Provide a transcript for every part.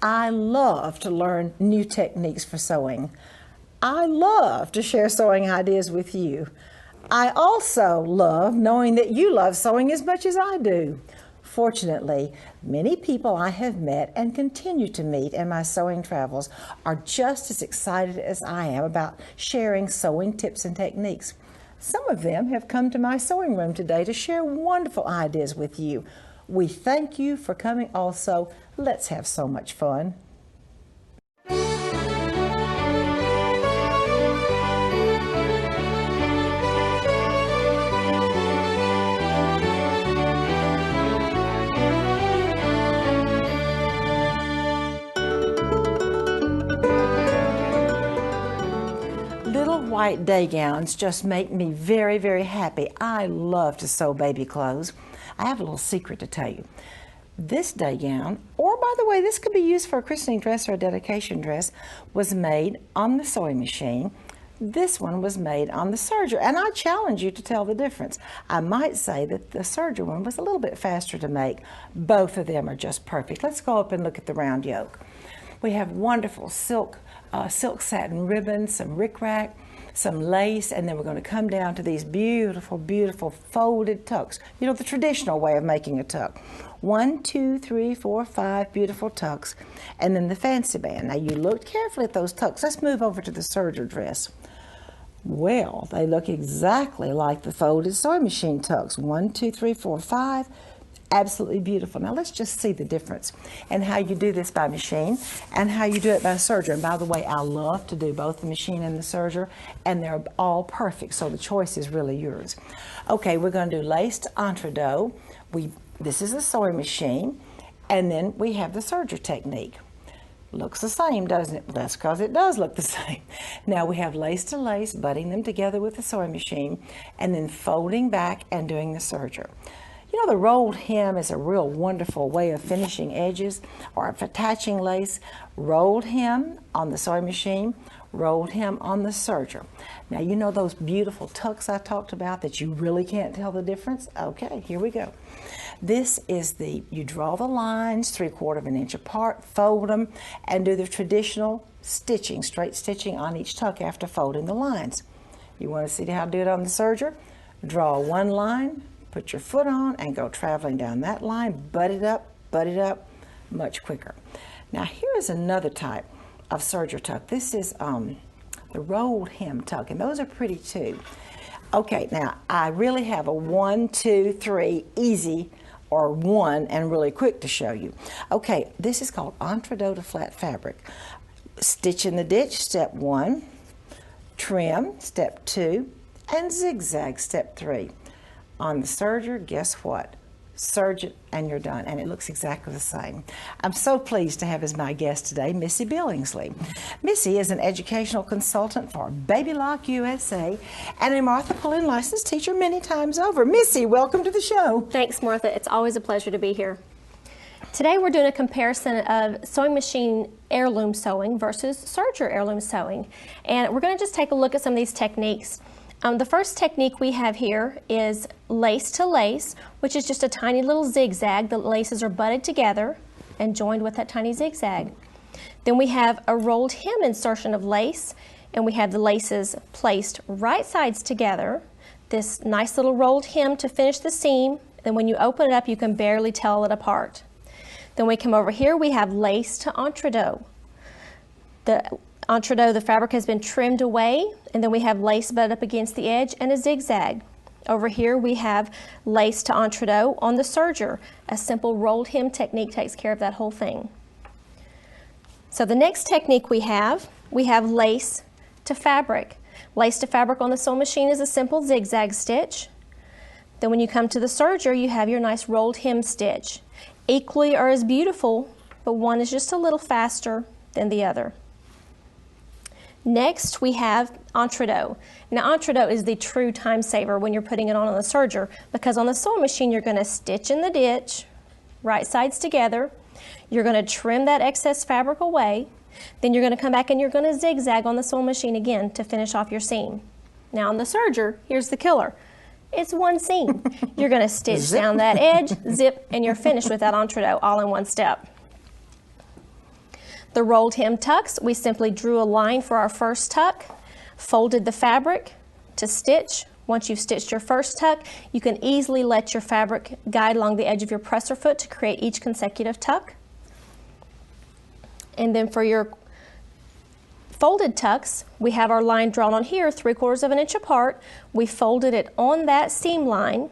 I love to learn new techniques for sewing. I love to share sewing ideas with you. I also love knowing that you love sewing as much as I do. Fortunately, many people I have met and continue to meet in my sewing travels are just as excited as I am about sharing sewing tips and techniques. Some of them have come to my sewing room today to share wonderful ideas with you. We thank you for coming also. Let's have so much fun. Little white day gowns just make me very, very happy. I love to sew baby clothes. I have a little secret to tell you. This day gown, or by the way, this could be used for a christening dress or a dedication dress, was made on the sewing machine. This one was made on the serger, and I challenge you to tell the difference. I might say that the serger one was a little bit faster to make. Both of them are just perfect. Let's go up and look at the round yoke. We have wonderful silk satin ribbons, some rickrack, some lace, and then we're going to come down to these beautiful, beautiful folded tucks. You know, the traditional way of making a tuck. 1, 2, 3, 4, 5 beautiful tucks, and then the fancy band. Now, you look carefully at those tucks. Let's move over to the serger dress. Well, they look exactly like the folded sewing machine tucks. 1, 2, 3, 4, 5. Absolutely beautiful. Now let's just see the difference and how you do this by machine and how you do it by serger. And by the way, I love to do both the machine and the serger, and they're all perfect, so the choice is really yours. Okay, we're going to do laced entredot. This is a sewing machine, and then we have the serger technique. Looks the same, doesn't it? Well, that's because it does look the same. Now we have lace to lace, butting them together with the sewing machine, and then folding back and doing the serger. You know, the rolled hem is a real wonderful way of finishing edges or of attaching lace. Rolled hem on the sewing machine, rolled hem on the serger. Now, you know those beautiful tucks I talked about that you really can't tell the difference? Okay, here we go. This is you draw the lines 3/4 of an inch apart, fold them, and do the traditional stitching, straight stitching on each tuck after folding the lines. You want to see how to do it on the serger? Draw one line, put your foot on, and go traveling down that line, butt it up, much quicker. Now here is another type of serger tuck. This is the rolled hem tuck, and those are pretty too. Okay, now I really have a 1, 2, 3 easy or 1 and really quick to show you. Okay, this is called entredot to flat fabric. Stitch in the ditch, step 1, trim, step 2, and zigzag, step 3. On the serger, guess what? Serge it and you're done, and it looks exactly the same. I'm so pleased to have as my guest today Missy Billingsley. Missy is an educational consultant for Baby Lock USA and a Martha Pullen licensed teacher many times over. Missy, welcome to the show. Thanks, Martha. It's always a pleasure to be here. Today we're doing a comparison of sewing machine heirloom sewing versus serger heirloom sewing, and we're going to just take a look at some of these techniques. The first technique we have here is lace to lace, which is just a tiny little zigzag. The laces are butted together and joined with that tiny zigzag. Then we have a rolled hem insertion of lace, and we have the laces placed right sides together. This nice little rolled hem to finish the seam, and when you open it up you can barely tell it apart. Then we come over here, we have lace to entredot. The entredot, the fabric has been trimmed away, and then we have lace butted up against the edge and a zigzag. Over here we have lace to entredot on the serger. A simple rolled hem technique takes care of that whole thing. So the next technique we have lace to fabric. Lace to fabric on the sewing machine is a simple zigzag stitch. Then when you come to the serger, you have your nice rolled hem stitch. Equally are as beautiful, but one is just a little faster than the other. Next, we have entredot. Now, entredot is the true time saver when you're putting it on the serger, because on the sewing machine, you're going to stitch in the ditch, right sides together. You're going to trim that excess fabric away. Then you're going to come back and you're going to zigzag on the sewing machine again to finish off your seam. Now, on the serger, here's the killer. It's one seam. You're going to stitch down that edge, zip, and you're finished with that entredot all in one step. The rolled hem tucks, we simply drew a line for our first tuck, folded the fabric to stitch. Once you've stitched your first tuck, you can easily let your fabric guide along the edge of your presser foot to create each consecutive tuck. And then for your folded tucks, we have our line drawn on here 3/4 of an inch apart. We folded it on that seam line,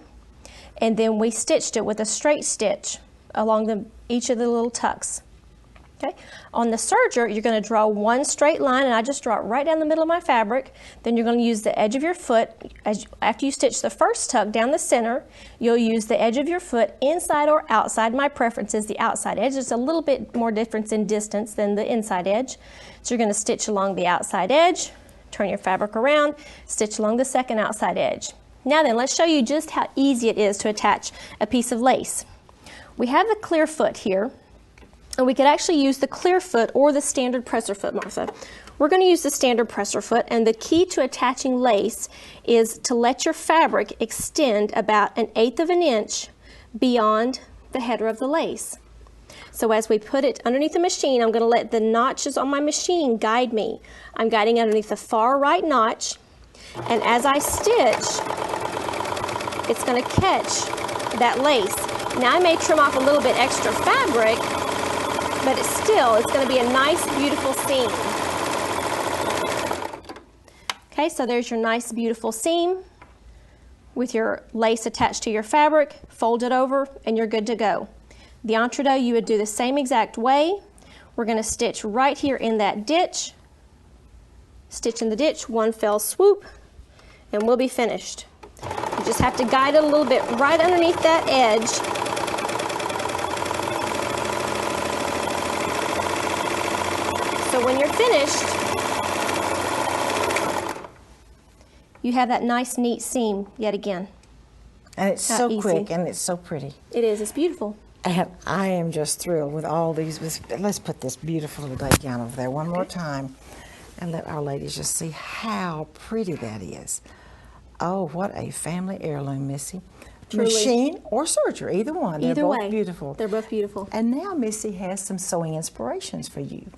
and then we stitched it with a straight stitch along each of the little tucks. Okay. On the serger, you're going to draw one straight line, and I just draw it right down the middle of my fabric. Then you're going to use the edge of your foot. After you stitch the first tuck down the center, you'll use the edge of your foot inside or outside. My preference is the outside edge. There's a little bit more difference in distance than the inside edge. So you're going to stitch along the outside edge, turn your fabric around, stitch along the second outside edge. Now then, let's show you just how easy it is to attach a piece of lace. We have the clear foot here. And we could actually use the clear foot or the standard presser foot, Martha. We're going to use the standard presser foot, and the key to attaching lace is to let your fabric extend about 1/8 of an inch beyond the header of the lace. So as we put it underneath the machine, I'm going to let the notches on my machine guide me. I'm guiding underneath the far right notch, and as I stitch, it's going to catch that lace. Now I may trim off a little bit extra fabric, but it's going to be a nice, beautiful seam. Okay, so there's your nice, beautiful seam with your lace attached to your fabric. Fold it over, and you're good to go. The entredeux, you would do the same exact way. We're going to stitch right here in that ditch. Stitch in the ditch, one fell swoop, and we'll be finished. You just have to guide it a little bit right underneath that edge. So when you're finished, you have that nice, neat seam yet again. And it's so quick, and it's so pretty. It is. It's beautiful. And I am just thrilled with all these. Let's put this beautiful little nightgown over there one more time and let our ladies just see how pretty that is. Oh, what a family heirloom, Missy. Truly. Machine or serger, either one. Either They're both way. beautiful. They're both beautiful. And now Missy has some sewing inspirations for you.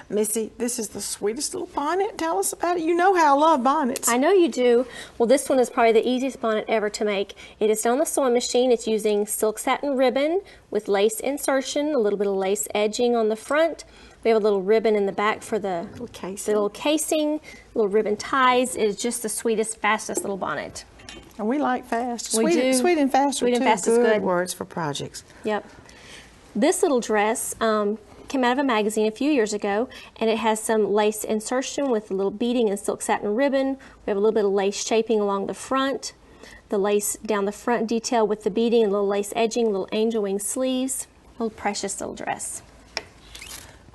Missy, this is the sweetest little bonnet. Tell us about it. You know how I love bonnets. I know you do. Well, this one is probably the easiest bonnet ever to make. It is done on the sewing machine. It's using silk satin ribbon with lace insertion, a little bit of lace edging on the front. We have a little ribbon in the back for the little casing, little ribbon ties. It is just the sweetest, fastest little bonnet. And we like fast. We do. Sweet and fast are Sweet and two fast is good good. words for projects. Yep. This little dress came out of a magazine a few years ago, and it has some lace insertion with a little beading and silk satin ribbon. We have a little bit of lace shaping along the front, the lace down the front detail with the beading, and little lace edging, little angel wing sleeves. A little precious little dress.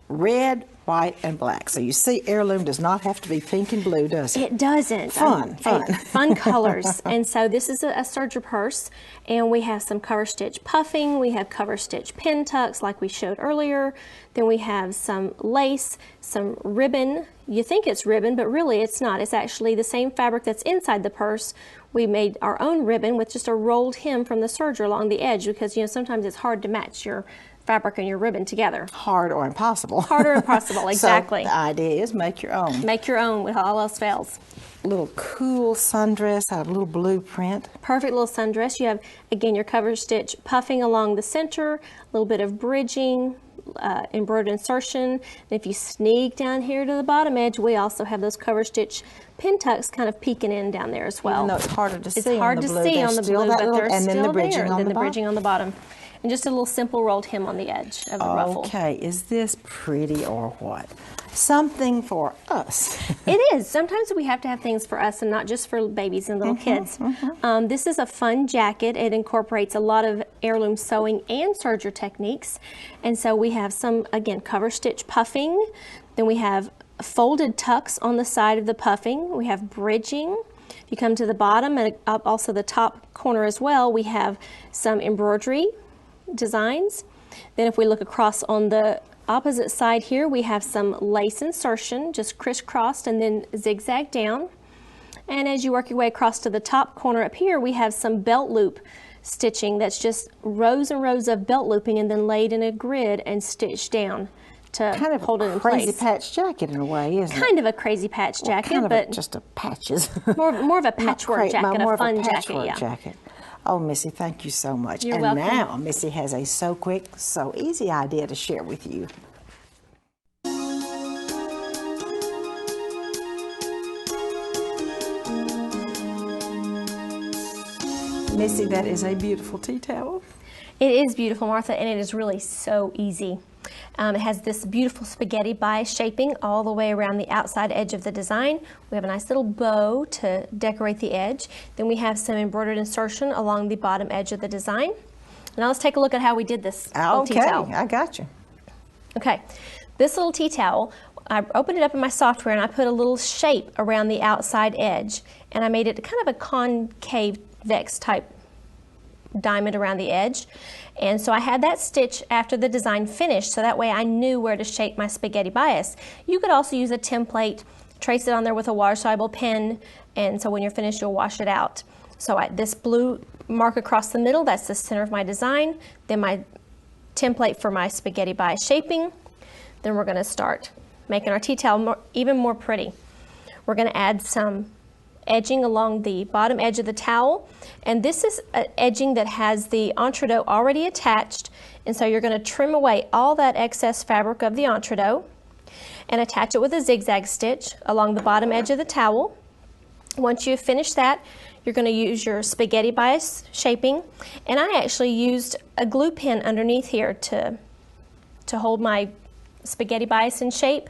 Red, white, and black. So you see, heirloom does not have to be pink and blue, does it? It doesn't. Fun. Fun colors. And so this is a serger purse, and we have some cover stitch puffing. We have cover stitch pin tucks like we showed earlier. Then we have some lace, some ribbon. You think it's ribbon, but really it's not. It's actually the same fabric that's inside the purse. We made our own ribbon with just a rolled hem from the serger along the edge because, you know, sometimes it's hard to match your fabric and your ribbon together. Hard or impossible. Hard or impossible, exactly. So the idea is make your own. Make your own with all else fails. Little cool sundress, a little blue print. Perfect little sundress. You have, again, your cover stitch puffing along the center, a little bit of bridging, embroidered insertion. And if you sneak down here to the bottom edge, we also have those cover stitch pin tucks kind of peeking in down there as well. Even though it's harder to see It's hard on the to blue. see There's on the still blue, that but little, they're and still then the bridging there. on And then the the bridging on the bottom. And just a little simple rolled hem on the edge of the ruffle. Okay, is this pretty or what? Something for us. It is. Sometimes we have to have things for us and not just for babies and little kids. This is a fun jacket. It incorporates a lot of heirloom sewing and serger techniques. And so we have some, again, cover stitch puffing. Then we have folded tucks on the side of the puffing. We have bridging. If you come to the bottom and also the top corner as well, we have some embroidery designs. Then if we look across on the opposite side here, we have some lace insertion, just crisscrossed and then zigzag down. And as you work your way across to the top corner up here, we have some belt loop stitching that's just rows and rows of belt looping and then laid in a grid and stitched down to Kind of hold it in crazy place. patch jacket in a way, isn't it? Kind of a crazy patch jacket, Kind of but just a patches. more of a patchwork jacket, more a of fun patchwork jacket, yeah. jacket. Oh, Missy, thank you so much. You're and welcome. now Missy has a so quick, so easy idea to share with you. Missy, that is a beautiful tea towel. It is beautiful, Martha, and it is really so easy. It has this beautiful spaghetti bias shaping all the way around the outside edge of the design. We have a nice little bow to decorate the edge. Then we have some embroidered insertion along the bottom edge of the design. Now let's take a look at how we did this little tea towel. Okay, I got you. Okay, this little tea towel, I opened it up in my software and I put a little shape around the outside edge, and I made it kind of a concave vex type diamond around the edge. And so I had that stitch after the design finished, so that way I knew where to shape my spaghetti bias. You could also use a template, trace it on there with a water-soluble pen, and so when you're finished you'll wash it out. So this blue mark across the middle, that's the center of my design. Then my template for my spaghetti bias shaping. Then we're going to start making our tea towel even more pretty. We're going to add some edging along the bottom edge of the towel, and this is edging that has the entredot already attached, and so you're going to trim away all that excess fabric of the entredot and attach it with a zigzag stitch along the bottom edge of the towel. Once you've finished that, you're going to use your spaghetti bias shaping, and I actually used a glue pen underneath here to hold my spaghetti bias in shape.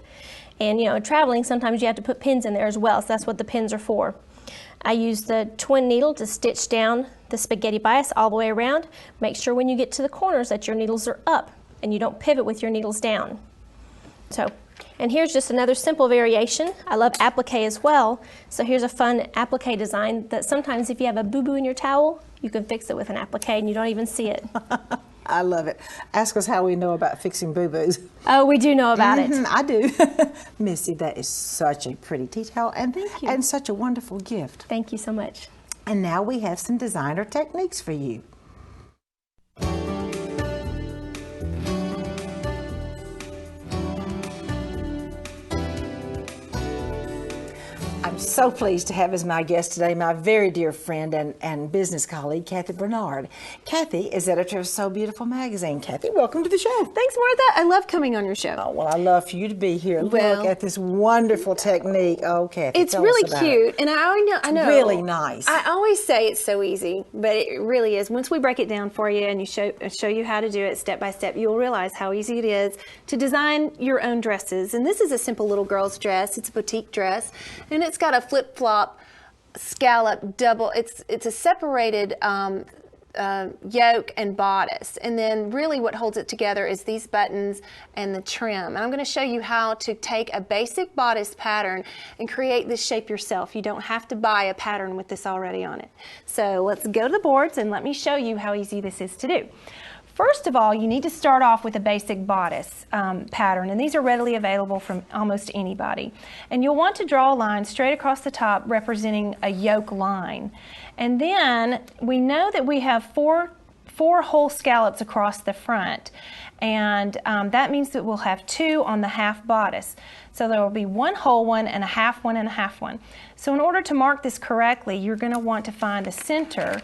And you know, traveling, sometimes you have to put pins in there as well, so that's what the pins are for. I used the twin needle to stitch down the spaghetti bias all the way around. Make sure when you get to the corners that your needles are up and you don't pivot with your needles down. So, and here's just another simple variation. I love applique as well. So here's a fun applique design that sometimes if you have a boo-boo in your towel, you can fix it with an applique and you don't even see it. I love it. Ask us how we know about fixing boo-boos. Oh, we do know about it. I do. Missy, that is such a pretty tea towel and, Thank you. and such a wonderful gift. Thank you so much. And now we have some designer techniques for you. I'm so pleased to have as my guest today my very dear friend and business colleague, Kathy Barnard. Kathy is editor of So Beautiful magazine. Kathy, welcome to the show. Thanks, Martha. I love coming on your show. Oh, well, I love for you to be here. Well, look at this wonderful technique. Oh, Kathy, It's tell really us about cute, it. and I know. Really nice. I always say it's so easy, but it really is. Once we break it down for you and show you how to do it step by step, you'll realize how easy it is to design your own dresses. And this is a simple little girl's dress. It's a boutique dress, and it's got a flip-flop scallop double. It's a separated yoke and bodice, and then really what holds it together is these buttons and the trim. And I'm going to show you how to take a basic bodice pattern and create this shape yourself. You don't have to buy a pattern with this already on it. So let's go to the boards and let me show you how easy this is to do. First of all, you need to start off with a basic bodice pattern, and these are readily available from almost anybody. And you'll want to draw a line straight across the top representing a yoke line. And then we know that we have four whole scallops across the front, and that means that we'll have 2 on the half bodice. So there will be 1 whole one and a half one and a half one. So in order to mark this correctly, you're going to want to find the center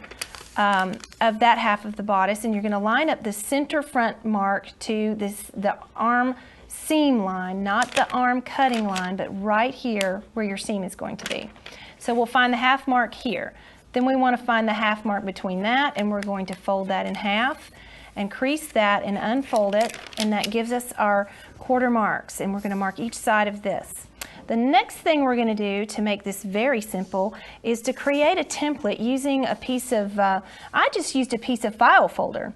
of that half of the bodice, and you're going to line up the center front mark to the arm seam line, not the arm cutting line, but right here where your seam is going to be. So we'll find the half mark here. Then we want to find the half mark between that, and we're going to fold that in half and crease that and unfold it, and that gives us our quarter marks, and we're going to mark each side of this. The next thing we're going to do to make this very simple is to create a template using a piece of, I just used a piece of file folder.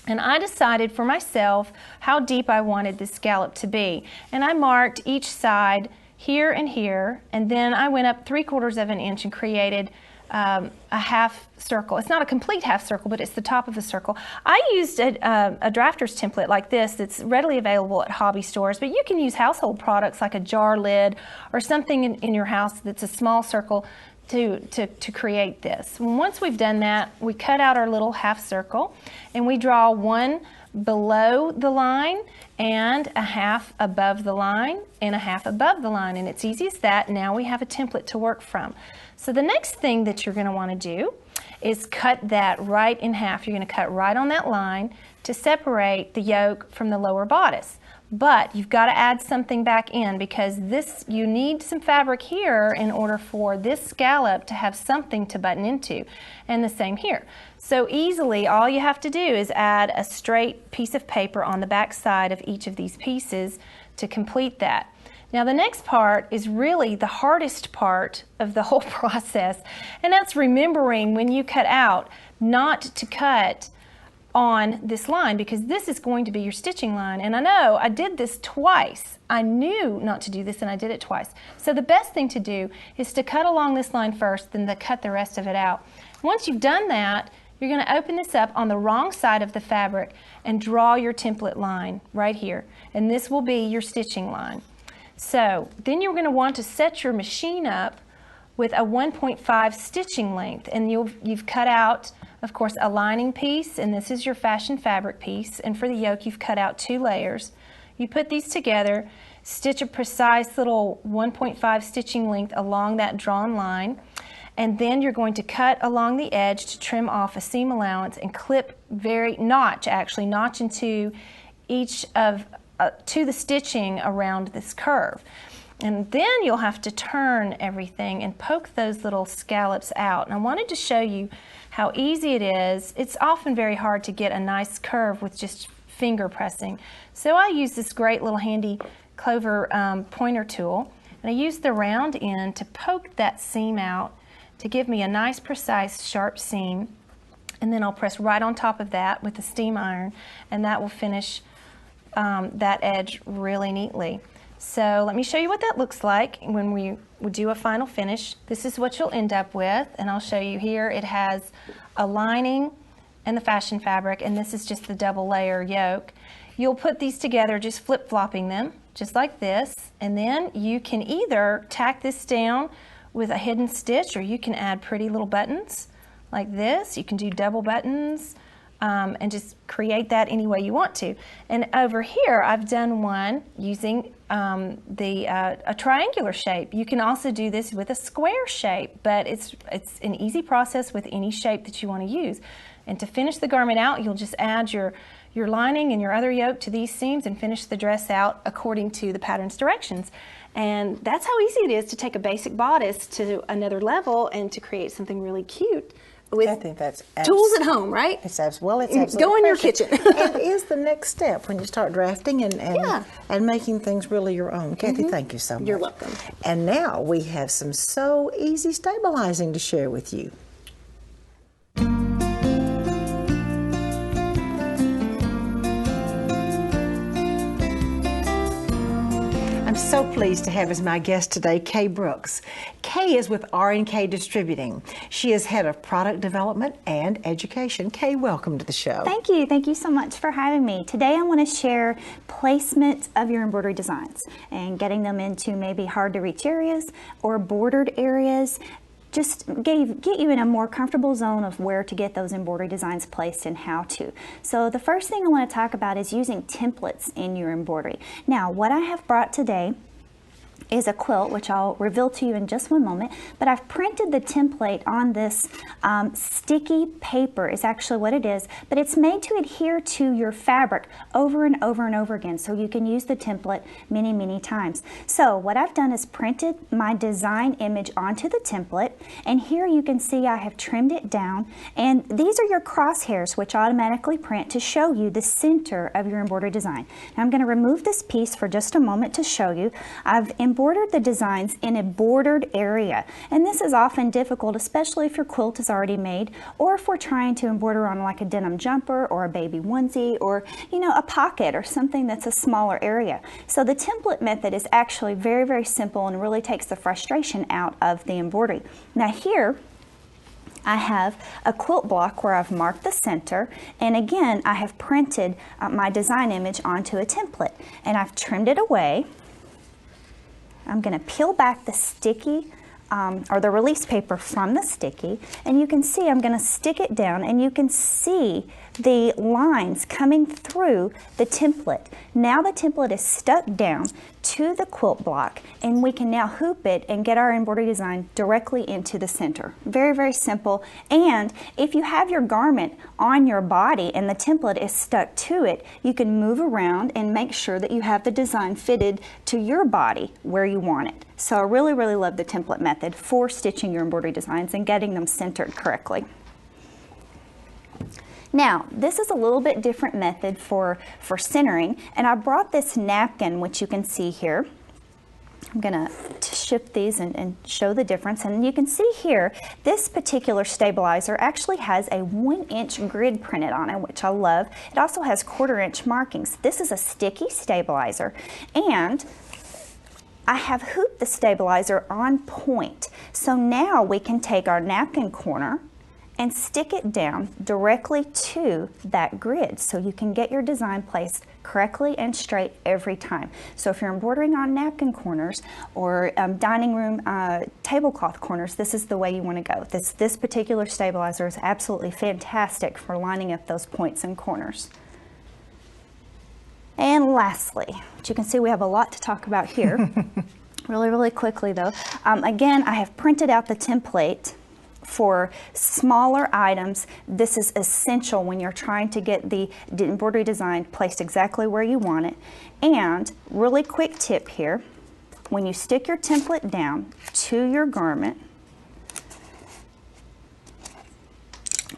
And I decided for myself how deep I wanted this scallop to be. And I marked each side here, and then I went up 3/4 of an inch and created a half circle. It's not a complete half circle, but it's the top of the circle. I used a drafter's template like this that's readily available at hobby stores, but you can use household products like a jar lid or something in your house that's a small circle to create this. Once we've done that, we cut out our little half circle and we draw one below the line and a half above the line and a half above the line, and it's easy as that. Now we have a template to work from. So the next thing that you're going to want to do is cut that right in half. You're going to cut right on that line to separate the yoke from the lower bodice. But you've got to add something back in, because you need some fabric here in order for this scallop to have something to button into, and the same here. So easily, all you have to do is add a straight piece of paper on the back side of each of these pieces to complete that. Now the next part is really the hardest part of the whole process, and that's remembering when you cut out not to cut on this line, because this is going to be your stitching line. And I know I did this twice. I knew not to do this and I did it twice. So the best thing to do is to cut along this line first, then to cut the rest of it out. Once you've done that, you're going to open this up on the wrong side of the fabric and draw your template line right here. And this will be your stitching line. So then you're going to want to set your machine up with a 1.5 stitching length, and you've cut out, of course, a lining piece, and this is your fashion fabric piece, and for the yoke you've cut out 2 layers. You put these together, stitch a precise little 1.5 stitching length along that drawn line, and then you're going to cut along the edge to trim off a seam allowance and clip notch into each of to the stitching around this curve. And then you'll have to turn everything and poke those little scallops out. And I wanted to show you how easy it is. It's often very hard to get a nice curve with just finger pressing. So I use this great little handy clover pointer tool, and I use the round end to poke that seam out to give me a nice, precise, sharp seam. And then I'll press right on top of that with a steam iron, and that will finish that edge really neatly. So let me show you what that looks like when we do a final finish. This is what you'll end up with, and I'll show you here. It has a lining and the fashion fabric, and this is just the double layer yoke. You'll put these together just flip-flopping them, just like this, and then you can either tack this down with a hidden stitch, or you can add pretty little buttons like this. You can do double buttons, and just create that any way you want to. And over here, I've done one using a triangular shape. You can also do this with a square shape, but it's an easy process with any shape that you want to use. And to finish the garment out, you'll just add your lining and your other yoke to these seams and finish the dress out according to the pattern's directions. And that's how easy it is to take a basic bodice to another level and to create something really cute. I think that's tools at home, right? It's absolutely go in your kitchen. And is the next step when you start drafting and making things really your own. Kathy, thank you so much. You're welcome. And now we have some so easy stabilizing to share with you. I'm so pleased to have as my guest today Kay Brooks. Kay is with R&K Distributing. She is head of product development and education. Kay, welcome to the show. Thank you. Thank you so much for having me. Today I want to share placement of your embroidery designs and getting them into maybe hard to reach areas or bordered areas. Just get you in a more comfortable zone of where to get those embroidery designs placed and how to. So the first thing I want to talk about is using templates in your embroidery. Now, what I have brought today is a quilt, which I'll reveal to you in just one moment, but I've printed the template on this sticky paper is actually what it is, but it's made to adhere to your fabric over and over and over again, so you can use the template many, many times. So what I've done is printed my design image onto the template, and here you can see I have trimmed it down, and these are your crosshairs, which automatically print to show you the center of your embroidery design. Now I'm going to remove this piece for just a moment to show you. I've embroidered the designs in a bordered area, and this is often difficult, especially if your quilt is already made, or if we're trying to embroider on like a denim jumper or a baby onesie, or a pocket or something that's a smaller area. So the template method is actually very, very simple and really takes the frustration out of the embroidery. Now here I have a quilt block where I've marked the center, and again I have printed my design image onto a template, and I've trimmed it away. I'm going to peel back the sticky or the release paper from the sticky, and you can see I'm going to stick it down, and you can see the lines coming through the template. Now the template is stuck down to the quilt block, and we can now hoop it and get our embroidery design directly into the center. Very, very simple. And if you have your garment on your body and the template is stuck to it, you can move around and make sure that you have the design fitted to your body where you want it. So I really, really love the template method for stitching your embroidery designs and getting them centered correctly. Now, this is a little bit different method for centering, and I brought this napkin, which you can see here. I'm going to shift these and show the difference, and you can see here, this particular stabilizer actually has a 1-inch grid printed on it, which I love. It also has 1/4-inch markings. This is a sticky stabilizer, and I have hooped the stabilizer on point. So now we can take our napkin corner and stick it down directly to that grid, so you can get your design placed correctly and straight every time. So if you're embroidering on napkin corners or dining room tablecloth corners, this is the way you want to go. This particular stabilizer is absolutely fantastic for lining up those points and corners. And lastly, which you can see we have a lot to talk about here. Really, really quickly though. Again, I have printed out the template for smaller items. This is essential when you're trying to get the embroidery design placed exactly where you want it. And really quick tip here, when you stick your template down to your garment,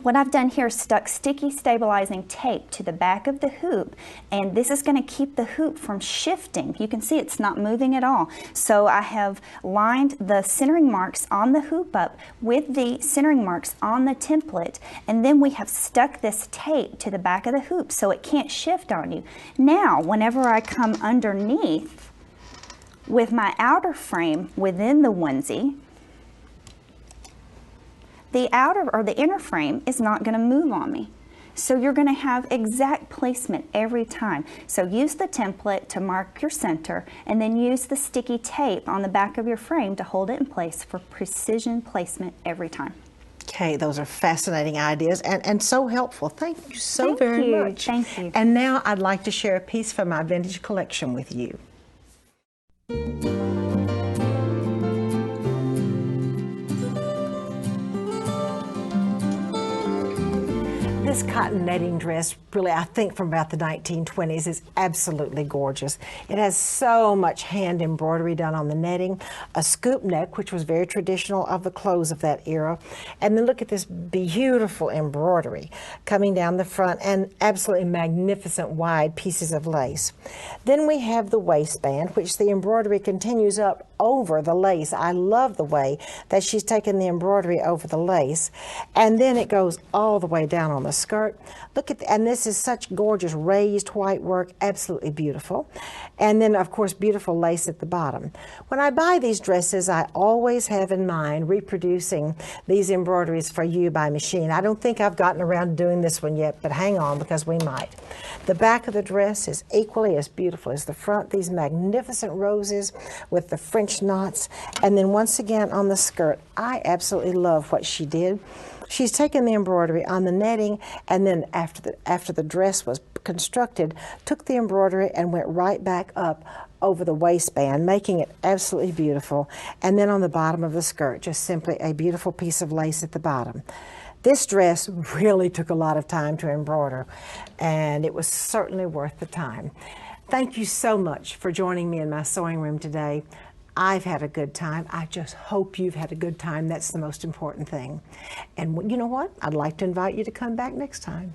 what I've done here is stuck sticky stabilizing tape to the back of the hoop, and this is going to keep the hoop from shifting. You can see it's not moving at all. So I have lined the centering marks on the hoop up with the centering marks on the template, and then we have stuck this tape to the back of the hoop so it can't shift on you. Now, whenever I come underneath with my outer frame within the onesie, the outer or the inner frame is not going to move on me. So you're going to have exact placement every time. So use the template to mark your center, and then use the sticky tape on the back of your frame to hold it in place for precision placement every time. Okay, those are fascinating ideas and so helpful. Thank you so very much. Thank you. And now I'd like to share a piece from my vintage collection with you. This cotton netting dress, really, I think from about the 1920s, is absolutely gorgeous. It has so much hand embroidery done on the netting, a scoop neck, which was very traditional of the clothes of that era, and then look at this beautiful embroidery coming down the front, and absolutely magnificent wide pieces of lace. Then we have the waistband, which the embroidery continues up over the lace. I love the way that she's taken the embroidery over the lace, and then it goes all the way down on the skirt. Look at, and this is such gorgeous raised white work, absolutely beautiful. And then, of course, beautiful lace at the bottom. When I buy these dresses, I always have in mind reproducing these embroideries for you by machine. I don't think I've gotten around to doing this one yet, but hang on, because we might. The back of the dress is equally as beautiful as the front. These magnificent roses with the French knots. And then once again on the skirt, I absolutely love what she did. She's taken the embroidery on the netting, and then after the dress was constructed, took the embroidery and went right back up over the waistband, making it absolutely beautiful. And then on the bottom of the skirt, just simply a beautiful piece of lace at the bottom. This dress really took a lot of time to embroider, and it was certainly worth the time. Thank you so much for joining me in my sewing room today. I've had a good time. I just hope you've had a good time. That's the most important thing. And you know what? I'd like to invite you to come back next time.